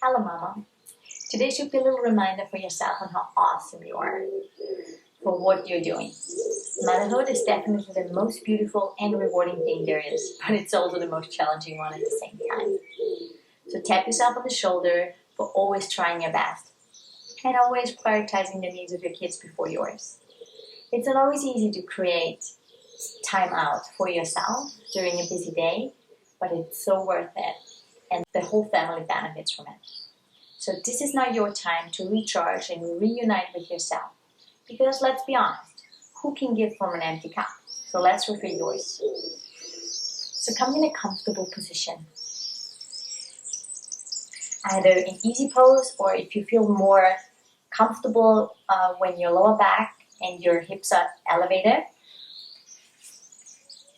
Hello, Mama. Today should be a little reminder for yourself on how awesome you are for what you're doing. Motherhood is definitely the most beautiful and rewarding thing there is, but it's also the most challenging one at the same time. So tap yourself on the shoulder for always trying your best and always prioritizing the needs of your kids before yours. It's not always easy to create time out for yourself during a busy day, but it's so worth it, and the whole family benefits from it. So this is now your time to recharge and reunite with yourself. Because let's be honest, who can give from an empty cup? So let's refill yours. So come in a comfortable position. Either in easy pose, or if you feel more comfortable when your lower back and your hips are elevated,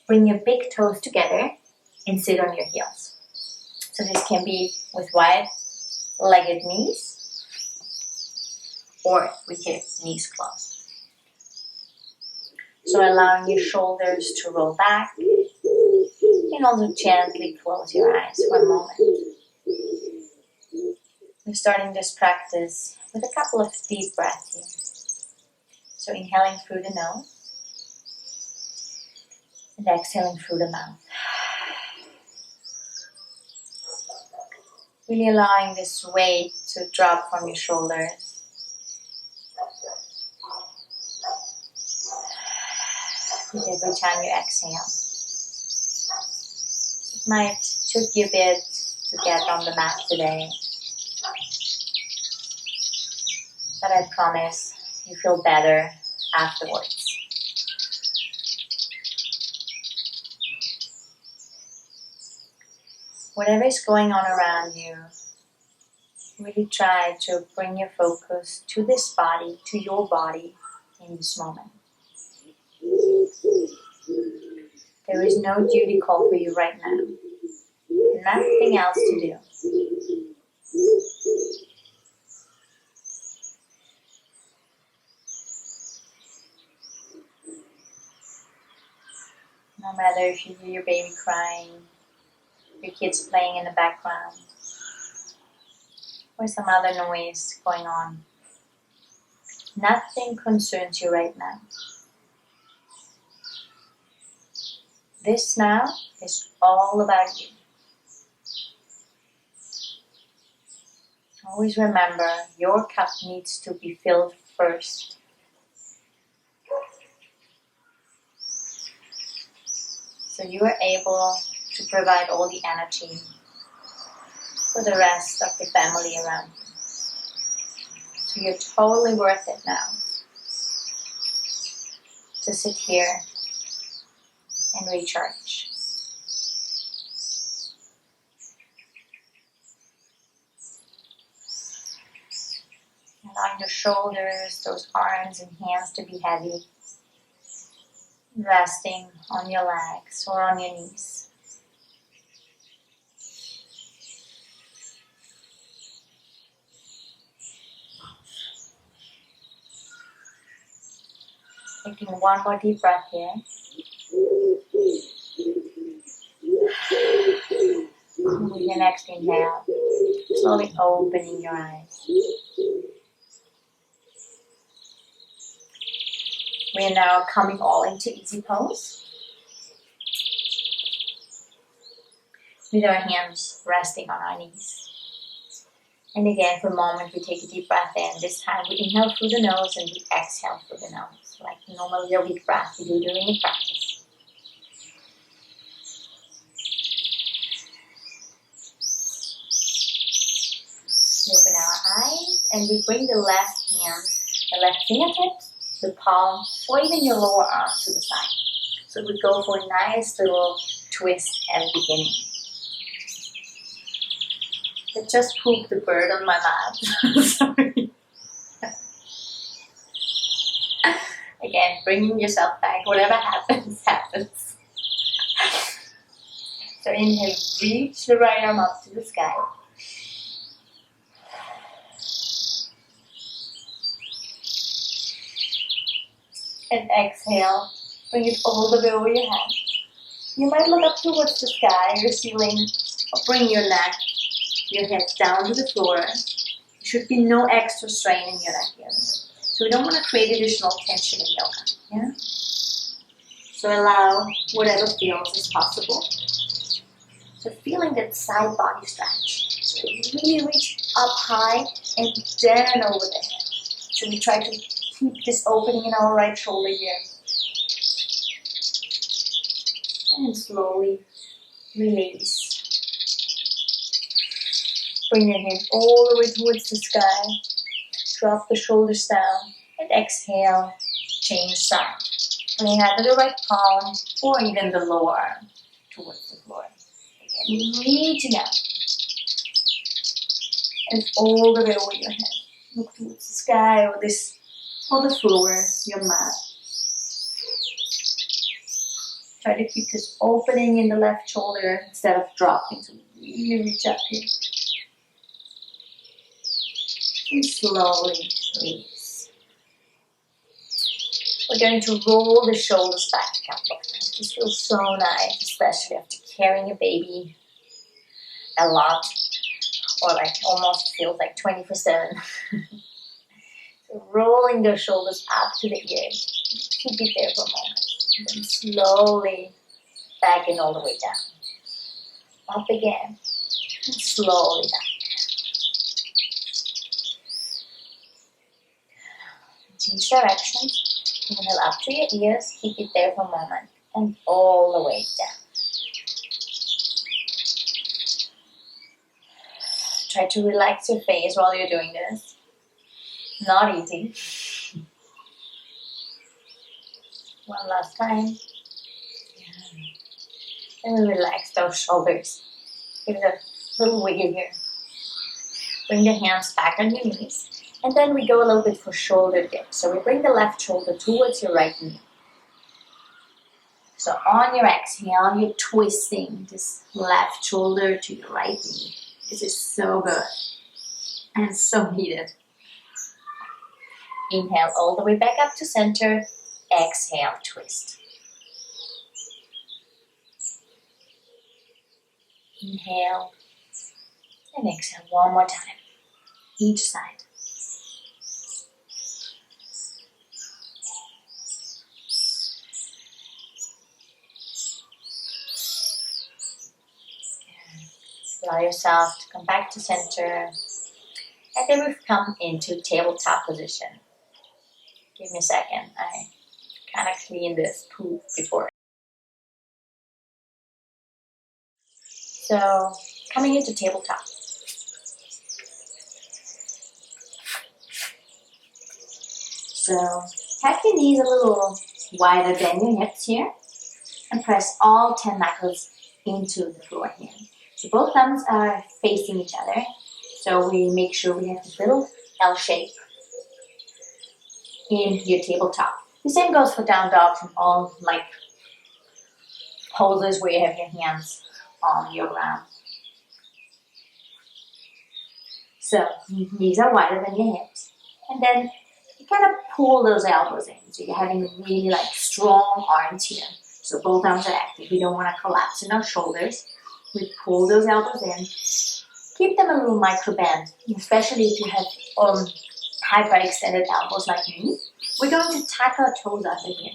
bring your big toes together and sit on your heels. So this can be with wide-legged knees or with your knees closed. So allowing your shoulders to roll back and also gently close your eyes for a moment. We're starting this practice with a couple of deep breaths here. So inhaling through the nose and exhaling through the mouth. Really allowing this weight to drop from your shoulders. With every time you exhale. It might take you a bit to get on the mat today, but I promise you feel better afterwards. Whatever is going on around you, really try to bring your focus to this body, to your body in this moment. There is no duty call for you right now. Nothing else to do. No matter if you hear your baby crying, your kids playing in the background, or some other noise going on. Nothing concerns you right now. This now is all about you. Always remember, your cup needs to be filled first. So you are able to provide all the energy for the rest of the family around you. So you're totally worth it now to sit here and recharge. Allowing the shoulders, those arms and hands to be heavy. Resting on your legs or on your knees. Taking one more deep breath here. And with your next inhale, slowly opening your eyes. We are now coming all into easy pose. With our hands resting on our knees. And again, for a moment, we take a deep breath in. This time we inhale through the nose and we exhale through the nose. Like the normal yogic breath we do during the practice. We open our eyes and we bring the left hand, the left fingertips, the palm, or even your lower arm to the side. So we go for a nice little twist at the beginning. I just pooped the bird on my mat. Sorry. Again, bringing yourself back. Whatever happens, happens. So inhale, reach the right arm up to the sky. And exhale, bring it all the way over your head. You might look up towards the sky or ceiling, or bring your neck your head down to the floor. There should be no extra strain in your neck area. So we don't want to create additional tension in yoga. Yeah? So allow whatever feels as possible. So feeling that side body stretch. So really reach up high and down over the head. So we try to keep this opening in our right shoulder here. And slowly release. Bring your hands all the way towards the sky. Drop the shoulders down. And exhale, change side. Bring either the right palm or even the lower arm towards the floor. Again, reaching out. And all the way over your head. Look towards the sky or the floor, your mat. Try to keep this opening in the left shoulder instead of dropping. So really reach up here. And slowly release. We're going to roll the shoulders back a couple of times. This feels so nice, especially after carrying a baby a lot, or like almost feels like 24/7. So rolling the shoulders up to the ears. Keep it there for a moment. And then slowly back and all the way down. Up again. And slowly back. Change directions. Inhale up to your ears. Keep it there for a moment. And all the way down. Try to relax your face while you're doing this. Not easy. One last time. And we relax those shoulders. Give it a little wiggle here. Bring the hands back on your knees. And then we go a little bit for shoulder dip. So we bring the left shoulder towards your right knee. So on your exhale, you're twisting this left shoulder to your right knee. This is so good and so needed. Inhale all the way back up to center. Exhale, twist. Inhale and exhale one more time. Each side. Allow yourself to come back to center. And then we've come into tabletop position. Give me a second. I kind of cleaned this poop before. So, coming into tabletop. So, have your knees a little wider than your hips here. And press all 10 knuckles into the floor here. So both thumbs are facing each other. So we make sure we have this little L shape in your tabletop. The same goes for down dogs and all like poses where you have your hands on your ground. So knees are wider than your hips. And then you kind of pull those elbows in. So you're having really like strong arms here. So both arms are active. We don't want to collapse in our shoulders. We pull those elbows in. Keep them a little micro bend, especially if you have hyperextended elbows like me. We're going to tuck our toes under here.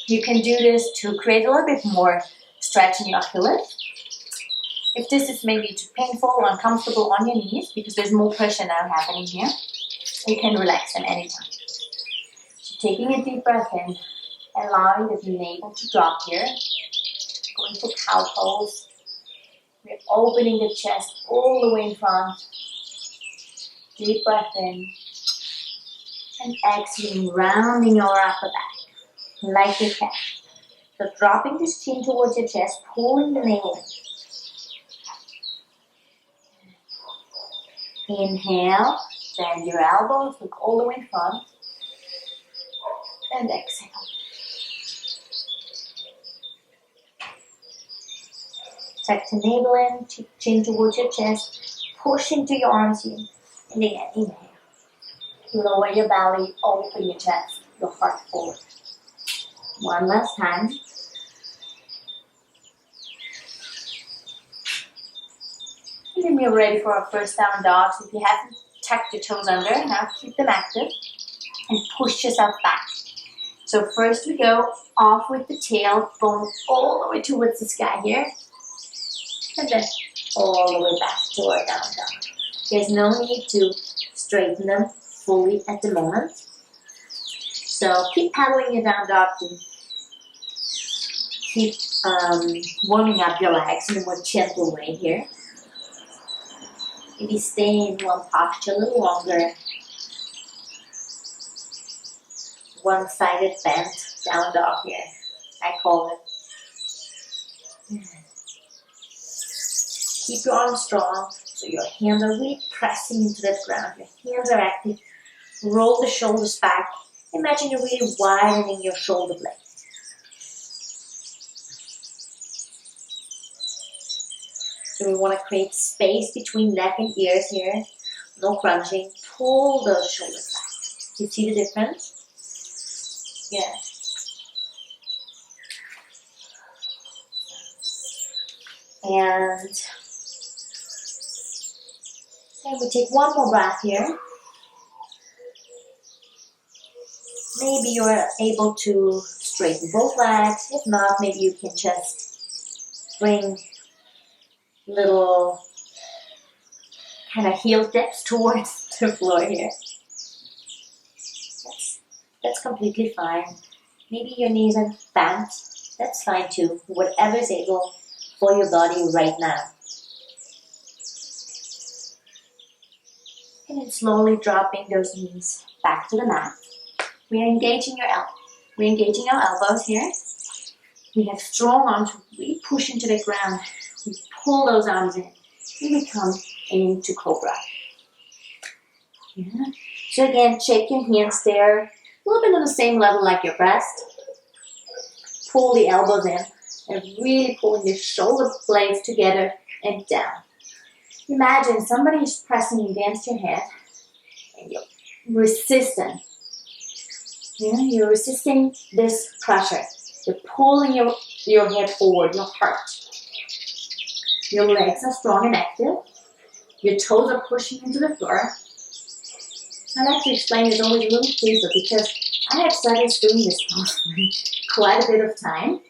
You can do this to create a little bit more stretch in your Achilles. If this is maybe too painful or uncomfortable on your knees, because there's more pressure now happening here, you can relax them anytime. So taking a deep breath in, allowing the navel to drop here. Going for cow pose. We're opening the chest all the way in front. Deep breath in. And exhaling, rounding your upper back. Like your cat. So dropping this chin towards your chest, pulling the navel in. Inhale. Bend your elbows, look all the way in front. And exhale. Tuck the navel in, chin towards your chest, push into your arms here, and again, inhale. Lower your belly, open your chest, your heart forward. One last time. And then we're ready for our first down dog. So if you haven't tucked your toes under, now keep them active and push yourself back. So first we go off with the tail, going all the way towards the sky here. And then all the way back to our down dog. There's no need to straighten them fully at the moment. So keep paddling your down dog and keep warming up your legs in a more gentle way here. Maybe stay in one posture a little longer. One-sided bent down dog here, I call it. Keep your arms strong so your hands are really pressing into that ground. Your hands are active. Roll the shoulders back. Imagine you're really widening your shoulder blades. So we want to create space between neck and ears here. No crunching. Pull those shoulders back. You see the difference? Yeah. And then we take one more breath here. Maybe you're able to straighten both legs. If not, maybe you can just bring little kind of heel dips towards the floor here. That's completely fine. Maybe your knees are bent. That's fine too. Whatever is able for your body right now. And then slowly dropping those knees back to the mat. We are engaging our elbows here. We have strong arms. We push into the ground. We pull those arms in. And we come into cobra. Yeah. So again, shake your hands there. A little bit on the same level like your breast. Pull the elbows in and really pulling the shoulder blades together and down. Imagine somebody is pressing against your head and you're resisting. Yeah, you're resisting this pressure. You're pulling your head forward, your heart. Your legs are strong and active. Your toes are pushing into the floor. I like to explain this always a little deeper because I have started doing this for quite a bit of time,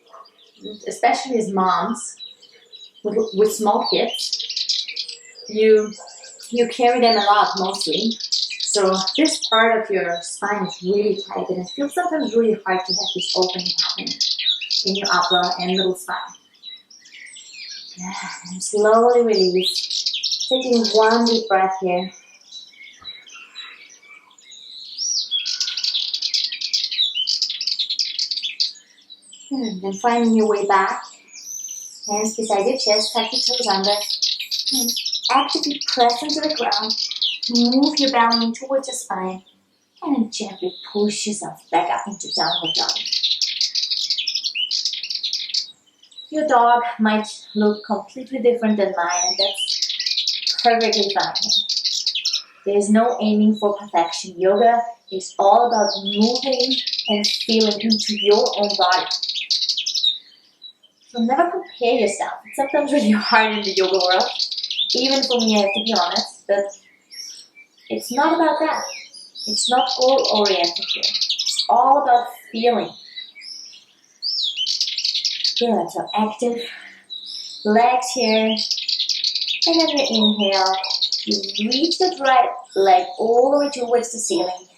especially as moms with small kids. You carry them a lot mostly. So this part of your spine is really tight and it feels sometimes really hard to have this opening happening in your upper and middle spine. Yeah, and slowly release. Taking one deep breath here. And then finding your way back. Hands beside your chest, tuck your toes under. And actively press into the ground. Move your belly in towards your spine. And then gently push yourself back up into downward dog. Your dog might look completely different than mine, and that's perfectly fine. There's no aiming for perfection. Yoga is all about moving and feeling into your own body. So never compare yourself. It's sometimes really hard in the yoga world. Even for me, I have to be honest, but it's not about that. It's not goal-oriented here. It's all about feeling. Good, so active legs here. And then you inhale. You reach that right leg all the way towards the ceiling.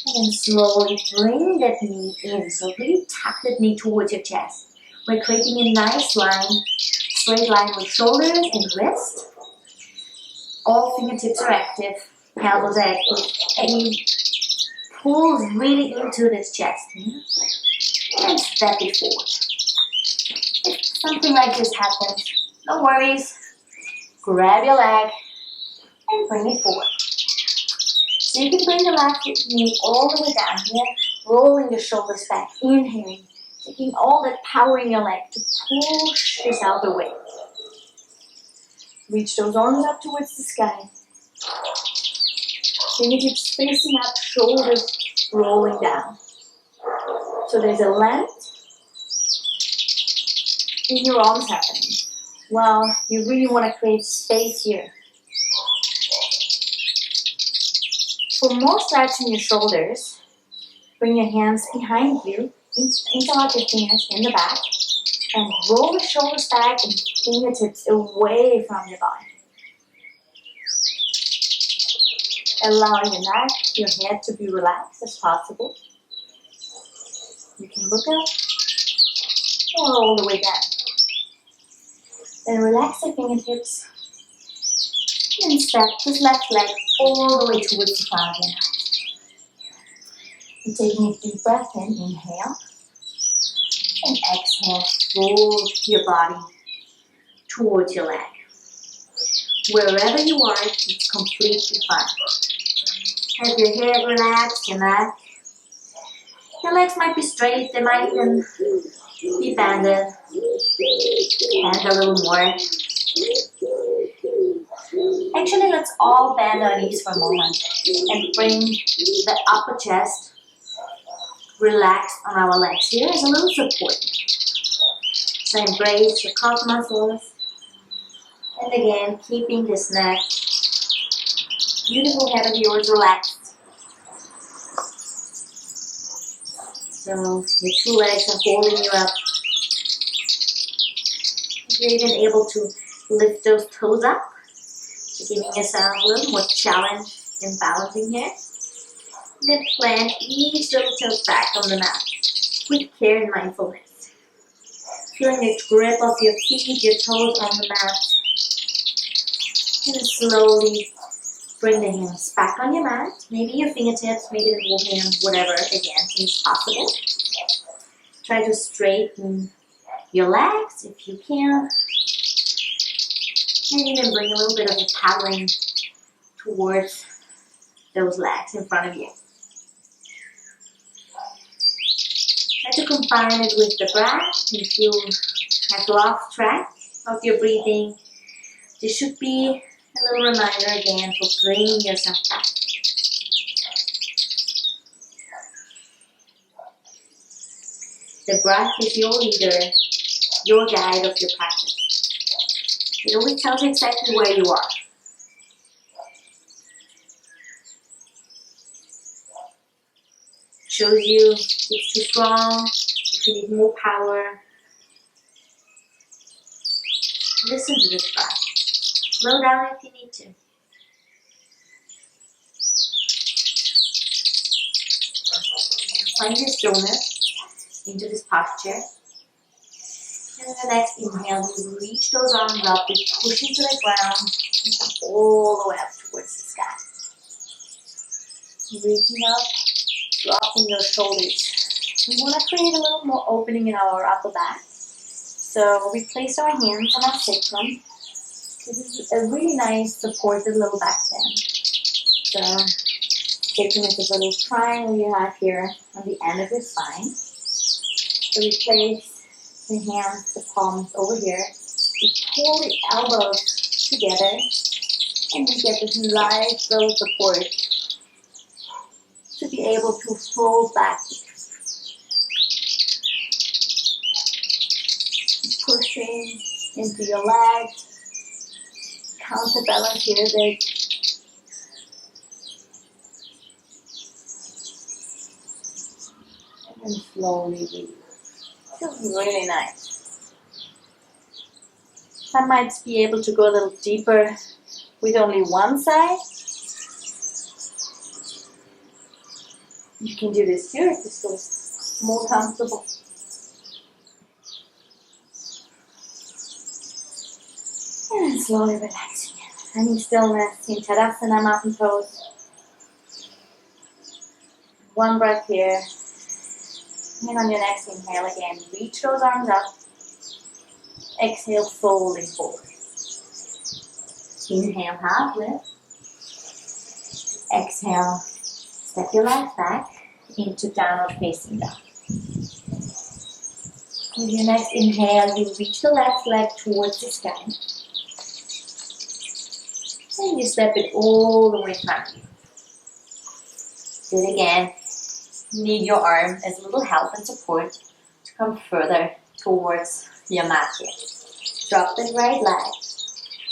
And then slowly bring that knee in. So really tuck that knee towards your chest. We're creating a nice line, straight line with shoulders and wrist. All fingertips are active, elbows are active, and you pull really into this chest. And step it forward. If something like this happens, no worries. Grab your leg and bring it forward. So you can bring the left knee all the way down here, rolling the shoulders back, inhaling, taking all that power in your leg to push yourself away. Reach those arms up towards the sky. Fingertips facing up, shoulders rolling down. So there's a length in your arms happening. Well, you really want to create space here. For more stretch in your shoulders, bring your hands behind you, interlock your fingers in the back, and roll the shoulders back and fingertips away from your body. Allow your neck, your head to be relaxed as possible. You can look up or all the way down. Then relax the fingertips and step this left leg all the way towards the front of your mat. And taking a deep breath in, inhale. And exhale, fold your body towards your leg. Wherever you are, it's completely fine. Have your head relaxed, your neck. Your legs might be straight, they might even be bended. And a little more. Actually, let's all bend our knees for a moment and bring the upper chest relaxed on our legs. Here is a little support. So embrace your calf muscles. And again, keeping this neck, beautiful head of yours relaxed. So your two legs are holding you up. You're even able to lift those toes up. So giving yourself a little more challenge in balancing here. Then plant each little toe back on the mat with care and mindfulness. Feeling the grip of your feet, your toes on the mat. And slowly bring the hands back on your mat. Maybe your fingertips, maybe the whole hand, whatever, again, is possible. Try to straighten your legs if you can. And even bring a little bit of a paddling towards those legs in front of you. Try to combine it with the breath. If you have lost track of your breathing, this should be a little reminder again for bringing yourself back. The breath is your leader, your guide of your practice. It always tells you exactly where you are. Shows you if it's too strong, if you need more power. Listen to this breath. Slow down if you need to. Find your stillness into this posture. And in the next inhale, we reach those arms up, we push into the ground, and come all the way up towards the sky. Reaching up, dropping your shoulders. We want to create a little more opening in our upper back. So we place our hands on our sacrum. This is a really nice supported little back bend. So sacrum is a little triangle you have here on the end of your spine. So we place the hands, the palms over here. We pull the elbows together and we get this nice little support to be able to fold back. Pushing into your legs. Counterbalance here a bit. And then slowly release. Feels really nice. I might be able to go a little deeper with only one side. You can do this here if this feels more comfortable. And slowly relaxing. Any stillness in Tadasana, mountain pose. One breath here. And on your next inhale again, reach those arms up. Exhale, folding forward. Inhale, half lift. Exhale, step your legs back into downward facing dog. With your next inhale, you reach the left leg towards the sky. And you step it all the way in front of you. Do it again. Need your arm as a little help and support to come further towards your mat here. Drop the right leg,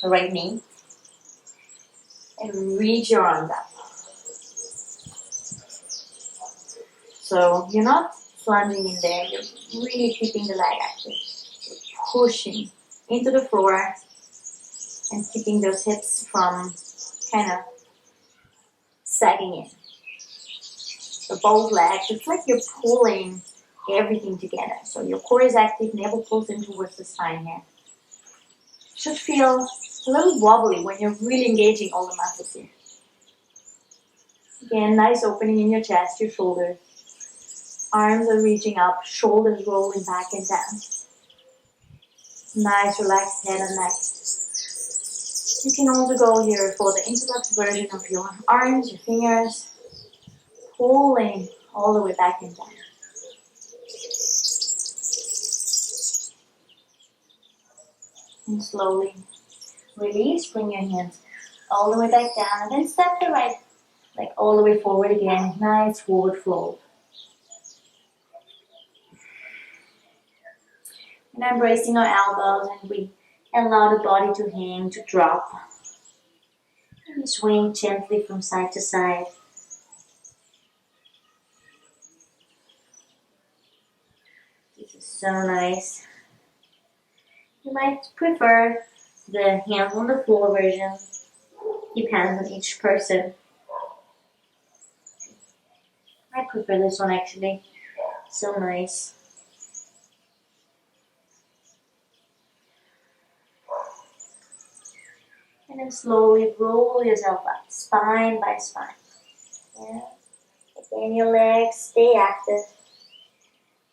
the right knee, and reach your arms up. So you're not plunging in there, you're really keeping the leg active. You're pushing into the floor and keeping those hips from kind of sagging in. So both legs, it's like you're pulling everything together. So your core is active, navel pulls in towards the spine here. Should feel a little wobbly when you're really engaging all the muscles here. Again, nice opening in your chest, your shoulders. Arms are reaching up, shoulders rolling back and down. Nice relaxed head and neck. You can also go here for the interlocked version of your arms, your fingers, pulling all the way back and down. And slowly release, bring your hands all the way back down, and then step the right leg all the way forward again. Nice forward fold. And embracing our elbows, and we allow the body to hang, to drop. And swing gently from side to side. This is so nice. You might prefer the hands on the floor version. Depends on each person. I prefer this one actually. So nice. And then slowly roll yourself up, spine by spine. Yeah. Again, your legs stay active.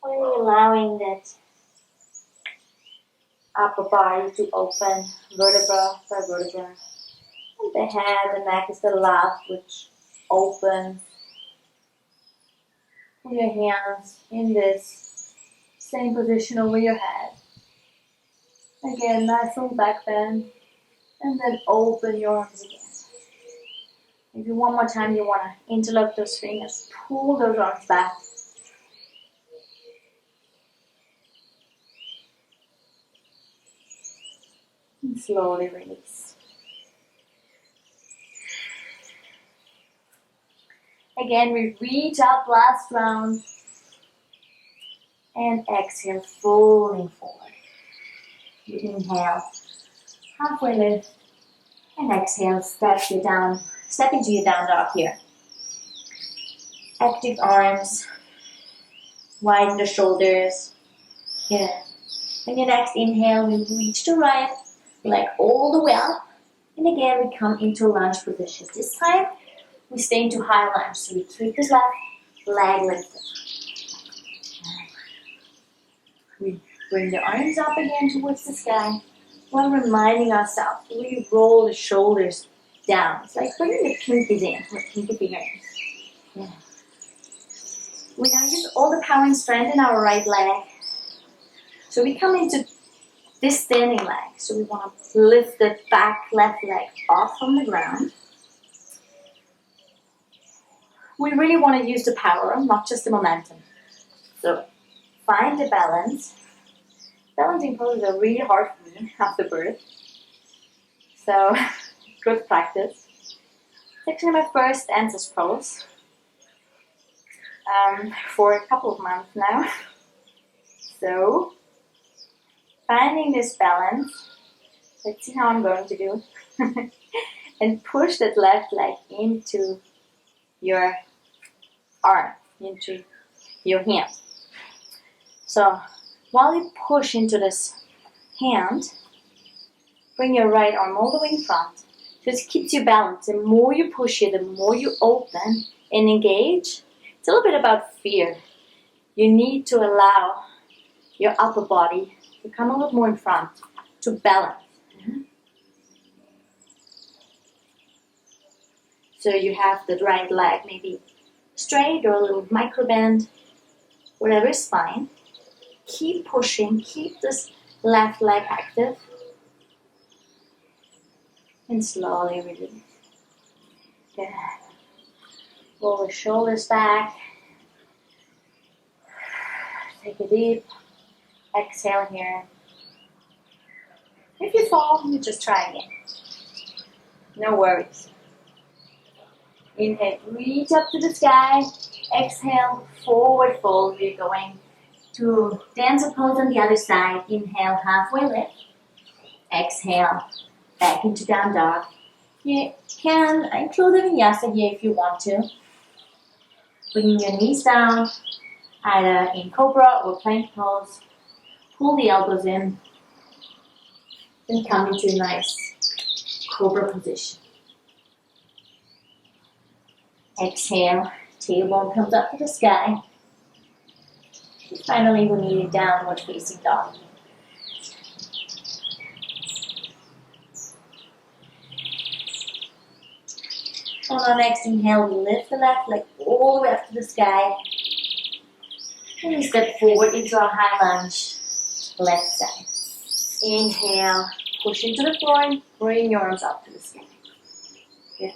Really allowing that upper body to open, vertebra by vertebra. And the head, the neck is the last which opens. Put your hands in this same position over your head. Again, nice little back bend. And then open your arms again. Maybe one more time you want to interlock those fingers. Pull those arms back. And slowly release. Again, we reach up last round. And exhale, folding forward. You inhale. Halfway lift, and exhale, step into your down dog here. Active arms, widen the shoulders. Good. On your next inhale, we reach the right leg all the way up, and again we come into lunge position. This time, we stay into high lunge, so we keep this left leg lifted. We bring the arms up again towards the sky. While reminding ourselves, we roll the shoulders down. It's like bringing the pinkies in with pinky fingers. Yeah. We now use all the power and strength in our right leg. So we come into this standing leg. So we want to lift the back left leg off from the ground. We really want to use the power, not just the momentum. So find the balance. Balancing poses are really hard for me after birth. So, good practice. It's actually my first ancestor pose for a couple of months now. So, finding this balance. Let's see how I'm going to do. And push that left leg into your arm, into your hand. So, while you push into this hand, bring your right arm all the way in front. Just keeps you balanced. The more you push it, the more you open and engage. It's a little bit about fear. You need to allow your upper body to come a little more in front to balance. So you have the right leg maybe straight or a little micro bend, whatever is fine. Keep pushing, keep this left leg active. And slowly release. Good. Roll the shoulders back. Take a deep exhale here. If you fall, you just try again. No worries. Inhale, reach up to the sky. Exhale, forward fold. We're going to dancer pose on the other side. Inhale, halfway lift. Exhale, back into down dog. You can include a vinyasa here if you want to. Bringing your knees down, either in cobra or plank pose. Pull the elbows in and come into a nice cobra position. Exhale, tailbone comes up to the sky. And finally, we need a downward facing dog. On our next inhale, we lift the left leg all the way up to the sky. And we step forward into our high lunge, left side. Inhale, push into the floor and bring your arms up to the sky. Good.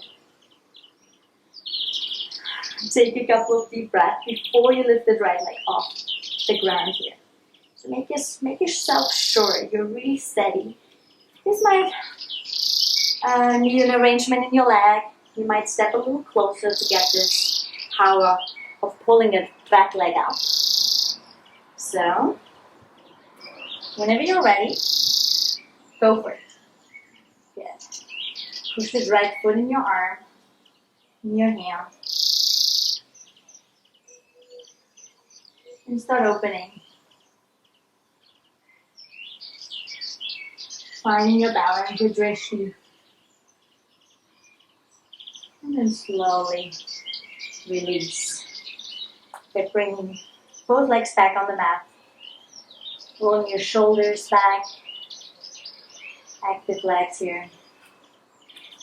Take a couple of deep breaths before you lift the right leg off the ground here. So make yourself sure you're really steady. This might need an arrangement in your leg. You might step a little closer to get this power of pulling the back leg out. So, whenever you're ready, go for it. Good. Push the right foot in your arm, in your hand. And start opening. Finding your balance, your drishti. And then slowly release. By bringing both legs back on the mat. Rolling your shoulders back. Active legs here.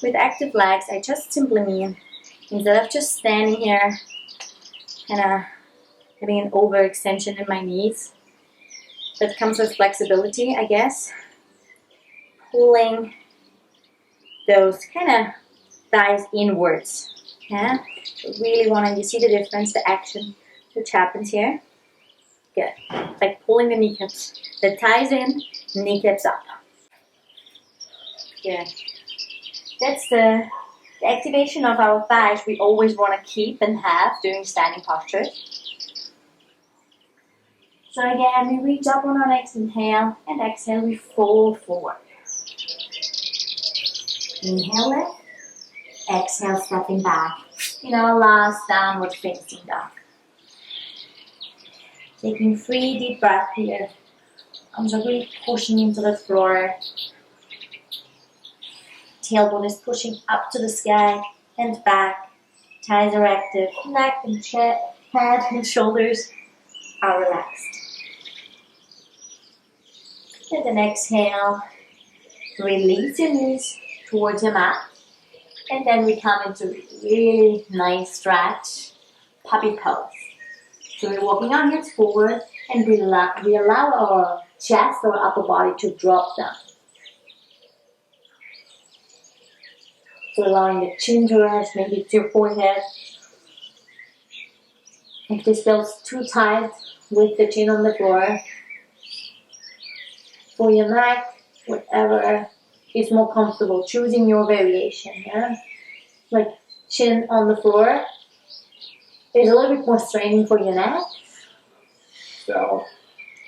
With active legs, I just simply mean, instead of just standing here, kind of having an overextension in my knees, that comes with flexibility, I guess. Pulling those kind of thighs inwards. Yeah? So really want to, you see the difference, the action which happens here? Good. Like pulling the kneecaps. The thighs in, kneecaps up. Good. That's the activation of our thighs we always want to keep and have during standing postures. So again, we reach up on our next inhale and exhale, we fold forward. Inhale lift. Exhale, stepping back in our last downward facing dog. Taking 3 deep breaths here. Arms are really pushing into the floor. Tailbone is pushing up to the sky and back. Thighs are active. Neck and chest, head and shoulders are relaxed. And then exhale. Release your knees towards your mat. And then we come into a really nice stretch, puppy pose. So we're walking our hips forward and we allow our chest or upper body to drop down. So allowing the chin to rest, maybe it's your forehead. If this feels too tight with the chin on the floor, for your neck, whatever is more comfortable, choosing your variation, yeah? Like chin on the floor is a little bit more straining for your neck. So,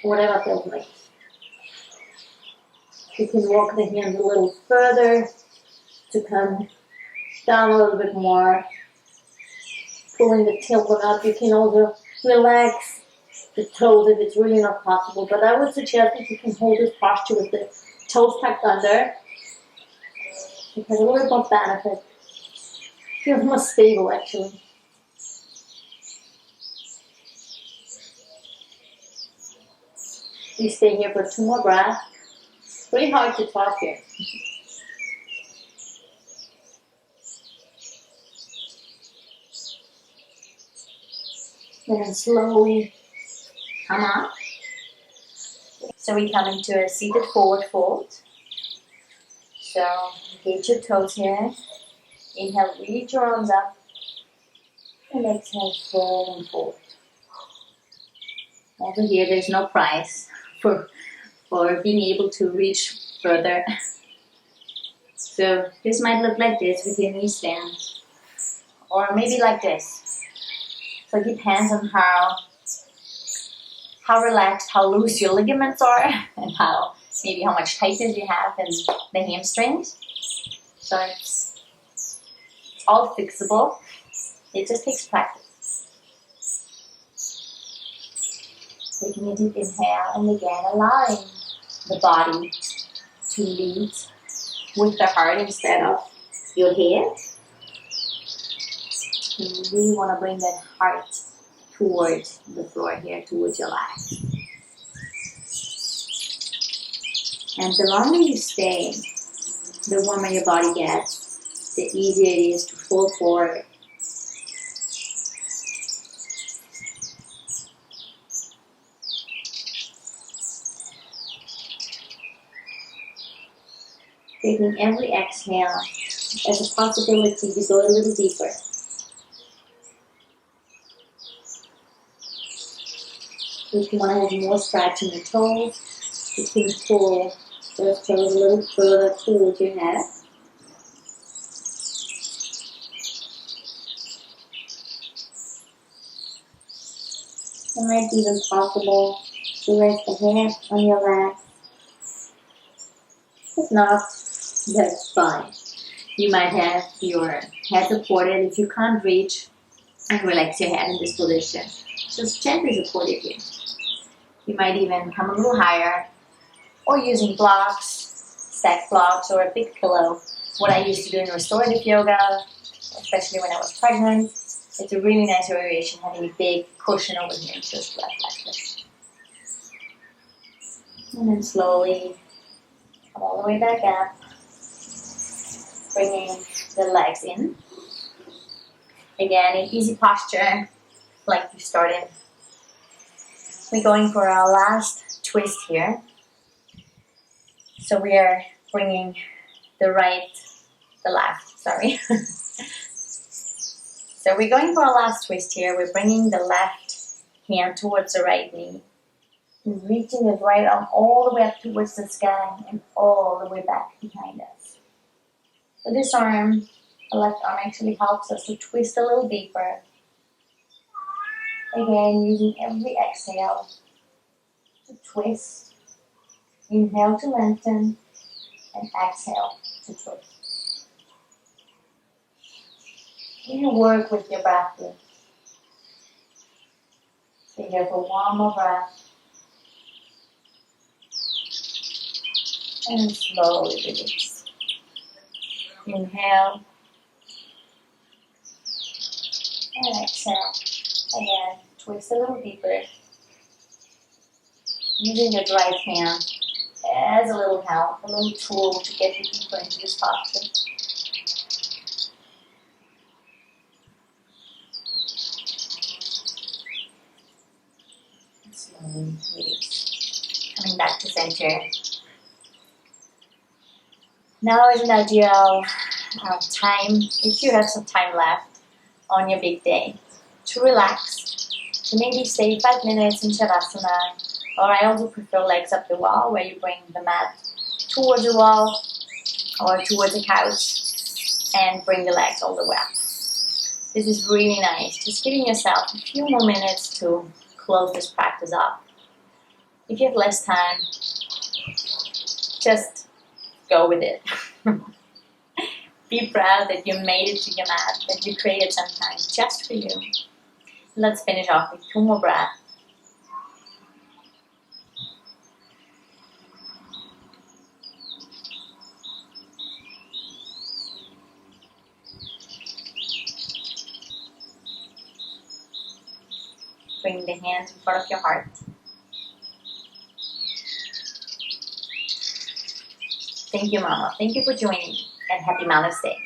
whatever feels nice. You can walk the hands a little further to come down a little bit more. Pulling the tailbone up, you can also relax the toes if it's really not possible. But I would suggest if you can hold this posture with the toes tucked under, it has a little bit more benefit. Feels more stable actually. We stay here for 2 more breaths. Pretty hard to talk here. And then slowly come up. So we come into a seated forward fold. So engage your toes here. Inhale, reach your arms up. And exhale, fold and fold. Also here, there's no prize for or being able to reach further. So this might look like this with your knees bent, or maybe like this. So it depends on how relaxed, how loose your ligaments are, and maybe how much tightness you have in the hamstrings. So it's all fixable. It just takes practice. Taking a deep inhale, and again allowing the body to lead with the heart instead of your head. You really want to bring that heart towards the floor here, towards your legs. And the longer you stay, the warmer your body gets, the easier it is to fall forward. Taking every exhale as a possibility to go a little deeper. If you want to have more stretch in the toes, you can pull those toes a little further towards your head. It might be even possible to rest the hand on your lap. If not, that's fine. You might have your head supported. If you can't reach, and relax your head in this position. Just gently support it here. You might even come a little higher, or using blocks, stack blocks, or a big pillow. What I used to do in restorative yoga, especially when I was pregnant, it's a really nice variation, having a big cushion over here, just like this. And then slowly come all the way back up, bringing the legs in. Again, in easy posture, like you started. We're going for our last twist here. So we are bringing the left. So we're going for our last twist here. We're bringing the left hand towards the right knee, and reaching the right arm all the way up towards the sky and all the way back behind us. So this arm, the left arm, actually helps us to twist a little deeper. Again, using every exhale to twist. Inhale to lengthen, and exhale to twist. You work with your breath here. Stay here for one more breath. And slowly release. Inhale. And exhale. Again, twist a little deeper. Using your right hand as a little help, a little tool to get you deeper into this posture. And slowly release. Coming back to center. Now is an ideal time, if you have some time left on your big day, to relax. So maybe stay 5 minutes in Shavasana, or I also prefer legs up the wall, where you bring the mat towards the wall or towards the couch and bring the legs all the way up. This is really nice, just giving yourself a few more minutes to close this practice up. If you have less time, just go with it. Be proud that you made it to your mat, that you created some time just for you. Let's finish off with 2 more breaths. Bring the hands in front of your heart. Thank you, Mama. Thank you for joining, and happy Mother's Day.